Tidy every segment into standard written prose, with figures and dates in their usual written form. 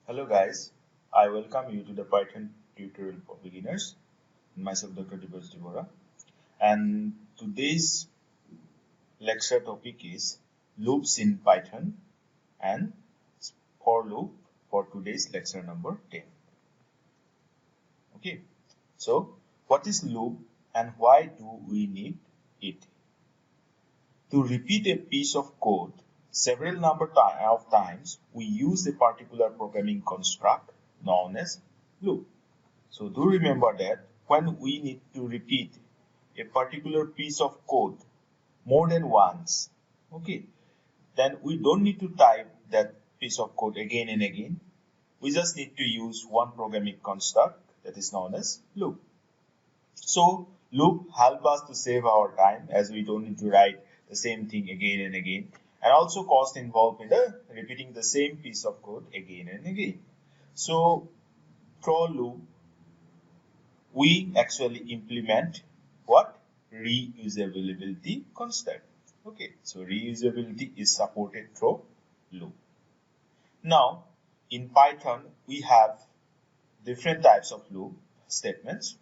Hello guys, I welcome you to the Python tutorial for beginners. Myself Dr. Bora, and today's lecture topic is loops in Python and for loop for today's lecture number 10. Okay, so what is loop and why do we need it? To repeat a piece of code several number of times, we use a particular programming construct known as loop. So do remember that when we need to repeat a particular piece of code more than once, okay, then we don't need to type that piece of code again and again. We just need to use one programming construct that is known as loop. So loop help us to save our time, as we don't need to write the same thing again and again, and also cost involved in the repeating the same piece of code again and again. So for loop, we actually implement what? Reusability concept. Okay, so reusability is supported through loop. Now in Python we have different types of loop statements.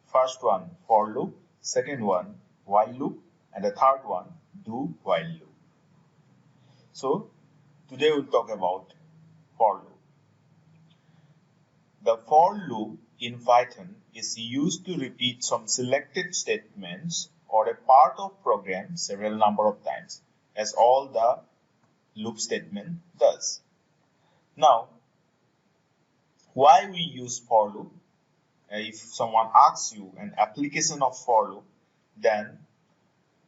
First one for loop, second one while loop, and the third one do while loop. So today we'll talk about for loop. The for loop in Python is used to repeat some selected statements or a part of program several number of times, as all the loop statement does. Now, why we use for loop? If someone asks you an application of for loop, then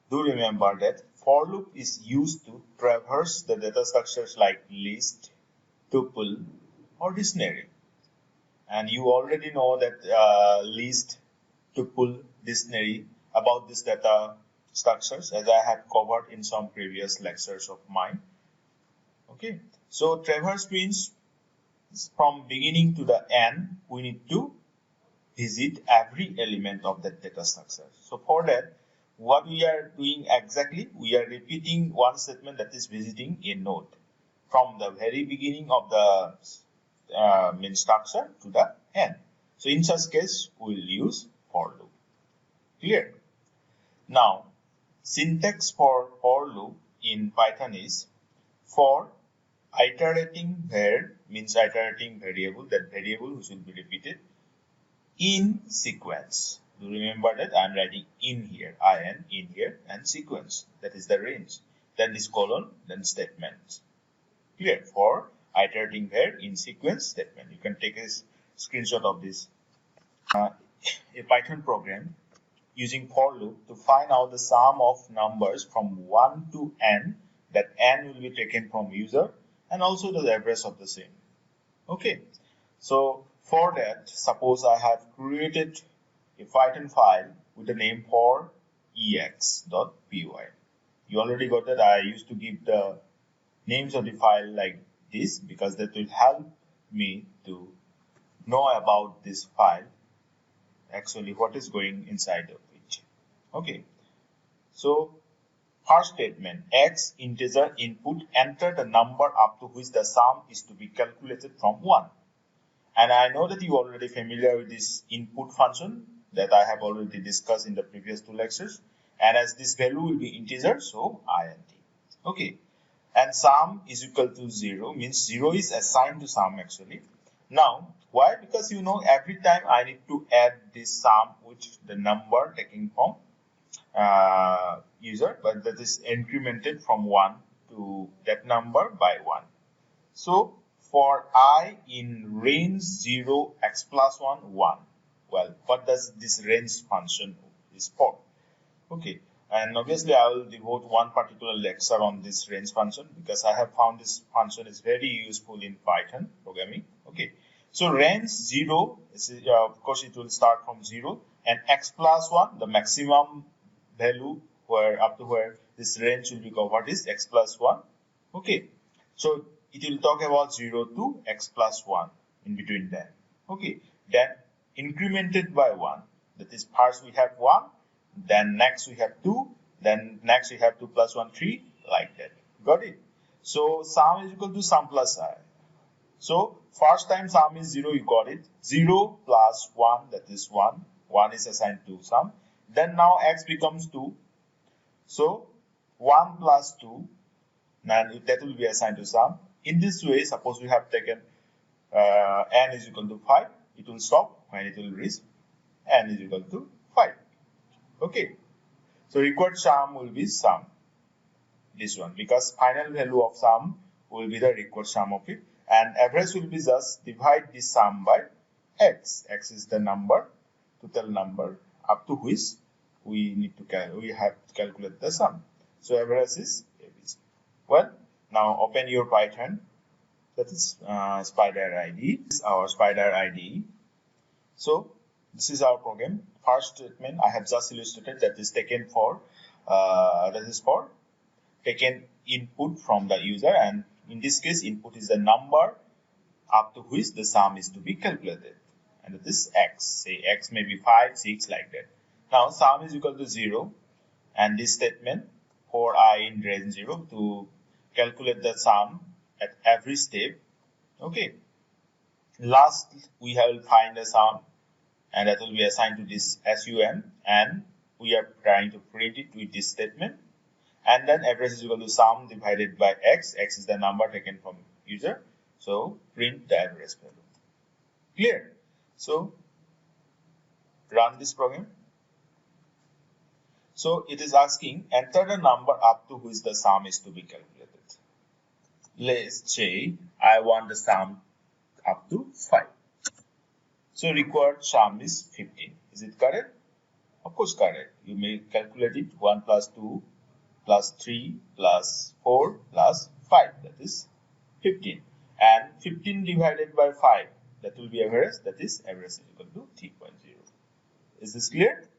do remember that for loop is used to traverse the data structures like list, tuple, or dictionary. And you already know that list, tuple, dictionary about this data structures, as I had covered in some previous lectures of mine. Okay, so traverse means from beginning to the end, we need to visit every element of that data structure. So for that, what we are doing exactly, we are repeating one statement that is visiting a node from the very beginning of the main structure to the end. So in such case, we will use for loop. Clear? Now, syntax for loop in Python is for iterating var means iterating variable, that variable which will be repeated in sequence. Do remember that I am writing in here, in here, and sequence, that is the range. Then this colon, then statements. Clear? For iterating var in sequence statement. You can take a screenshot of this. A Python program using for loop to find out the sum of numbers from 1 to n, that n will be taken from user, and also the average of the same. Okay, so for that, suppose I have created a Python file with the name for ex.py. You already got that. I used to give the names of the file like this because that will help me to know about this file, actually what is going inside of it. Okay, so first statement, x integer input, enter the number up to which the sum is to be calculated from 1. And I know that you are already familiar with this input function that I have already discussed in the previous two lectures. And as this value will be integer, so int. Okay. And sum is equal to 0, means 0 is assigned to sum actually. Now, why? Because you know every time I need to add this sum with the number taken from user, but that is incremented from 1 to that number by 1. So for I in range 0 x plus 1 1. Well, what does this range function is for? Okay, and obviously I will devote one particular lecture on this range function because I have found this function is very useful in Python programming. Okay, so range 0 is, of course it will start from 0, and x plus 1, the maximum value where up to where this range will be covered is x plus 1. Okay, so it will talk about 0 to x plus 1 in between them. Okay, then incremented by 1, that is first we have 1, then next we have 2, then next we have 2 plus 1 3, like that. Got it? So sum is equal to sum plus I. So first time sum is 0, you got it. 0 plus 1, that is 1. 1 is assigned to sum. Then now x becomes 2. So 1 plus 2, and that will be assigned to sum. In this way, suppose we have taken n is equal to 5, it will stop when it will reach n is equal to 5. Okay. So required sum will be sum. This one, because final value of sum will be the required sum of it, and average will be just divide this sum by x. X is the number, total number up to which we have to calculate the sum. So average is ABC. Well, now open your Python. That is spider ID. This is our spider ID. So this is our program. First statement I have just illustrated, that is taken for taken input from the user, and in this case input is the number up to which the sum is to be calculated, and that is x. Say x may be 5, 6, like that. Now sum is equal to 0, and this statement for I in range 0 to calculate the sum at every step. Okay. Last we have find the sum, and that will be assigned to this sum, and we are trying to print it with this statement. And then average is equal to sum divided by x. X is the number taken from user. So print the average value. Clear? So run this program. So it is asking enter the number up to which the sum is to be calculated. Let's say I want the sum up to 5. So required sum is 15. Is it correct? Of course correct. You may calculate it. 1 plus 2 plus 3 plus 4 plus 5, that is 15, and 15 divided by 5, that will be average, that is average is equal to 3.0. Is this clear?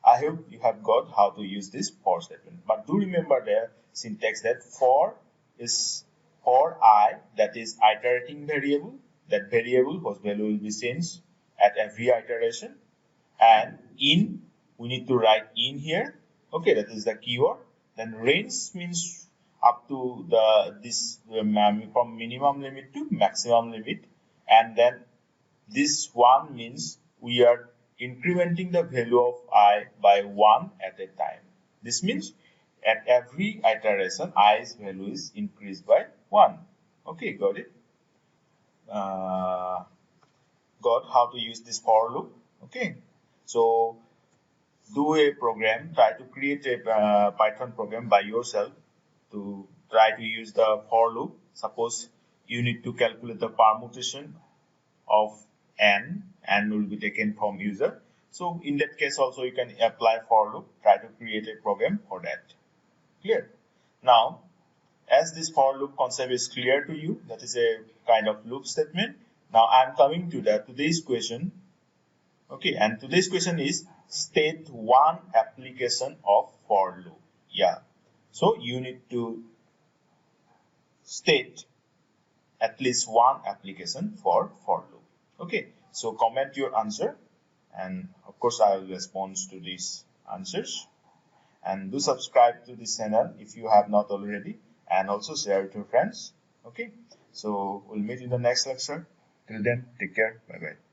I hope you have got how to use this for statement, but do remember the syntax that for is for I, that is iterating variable. That variable whose value will be changed at every iteration, and in we need to write in here. Okay, that is the keyword. Then range means up to this from minimum limit to maximum limit, and then this one means we are incrementing the value of I by 1 at a time. This means at every iteration i's value is increased by 1. Okay, got it? Got how to use this for loop? Okay, so do a program, try to create a Python program by yourself to try to use the for loop. Suppose you need to calculate the permutation of n will be taken from user. So in that case also you can apply for loop, try to create a program for that. Clear? Now, as this for loop concept is clear to you, that is a kind of loop statement. Now I am coming to today's question. Okay, and today's question is state one application of for loop. Yeah, so you need to state at least one application for loop. Okay, so comment your answer, and of course I will respond to these answers. And do subscribe to this channel if you have not already, and also share it with your friends. Okay, so we'll meet in the next lecture. Till then, take care. Bye bye.